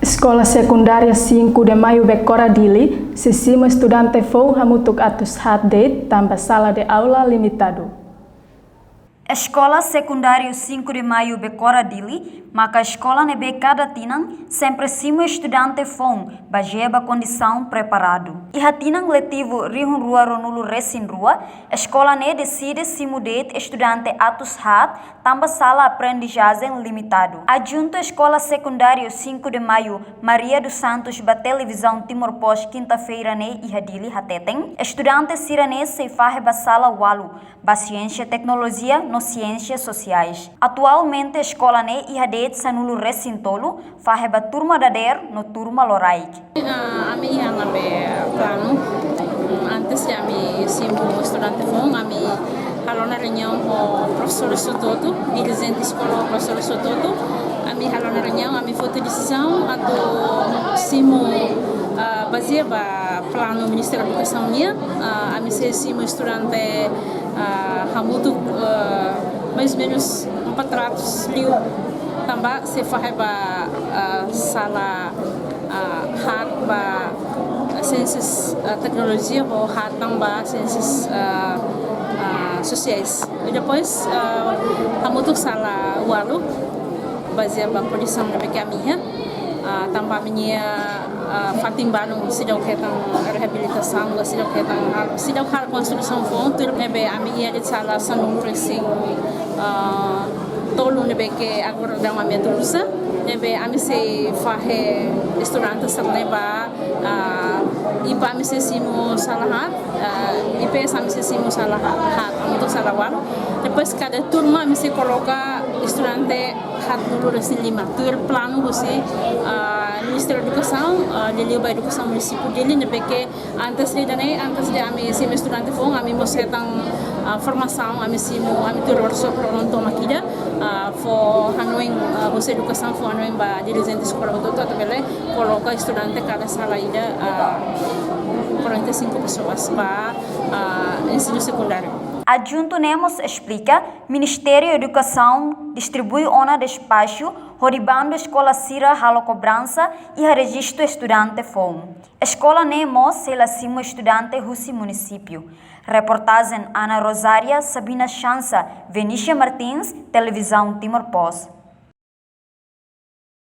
Escola Secundária 5 de Maio Becoradili, sisima estudante foi hamutuk atus hadde tambah sala de aula limitado. Escola Secundário 5 de Maio Becoradili, maka escola nebe cada tinang sempre simo estudante fon, bajeba condição preparado. E hatinang letivo rihun rua ronulu resin rua, escola ne decide simo det estudante atus hat, tambah sala aprendizagem limitado. Adjunto Escola Secundário 5 de Maio Maria dos Santos ba televisão Timor Pós quinta-feira ne ihadili hateteng, estudante sirane se farre ba sala walu, ba ciência e tecnologia no ciências sociais. Atualmente a escola ne ihadet sanulu resintolo farre ba turma dader no turma loraik. Ami yang abe plano antes ya mi simu estudante fong ami halona reunião com professor Sototo, dirigente escola professor Sototo, ami halona reunião ami foto decisão atau simu baseia ba plano Ministério da Educação nia ami se simu estudante hamutu mais ou menos 400 liu tambah se farre ba sala hat ba ciências tecnologia ou hat tambah ciências sociais. E depois hamutu sala walu baseia ba condição da minha tambah minha fatimbano sidau ketang rehabilitação sidau hal konstrução fonte nebe aminha de sala sanung racing tolu nebe ke agora da uma metulusa nebe ami se fahe estudante salneba ipa ami se simo salahat ipa ami se simo salahat untuk salawal depois cada turma ami se coloca estudante hat nulu resin 5 tur plano você Ministério da Educação dele ba educação município dele nebe ke antes de ami simo estudante fong ami mo setang formação ami simo ami tur workshop pronto makida for hanoing você educação for hanoing ba dirigente escola todo também coloca estudante cada sala ida 45 pessoas para ensino secundário. Adjunto Nemos explica, Ministério da Educação distribui ona despacho, horibando escola sira halo cobrança e registro estudante fom. Escola Nemos sela simo estudante Russi município. Reportagem Ana Rosária, Sabina Chansa, Venícia Martins, Televisão Timor Pós.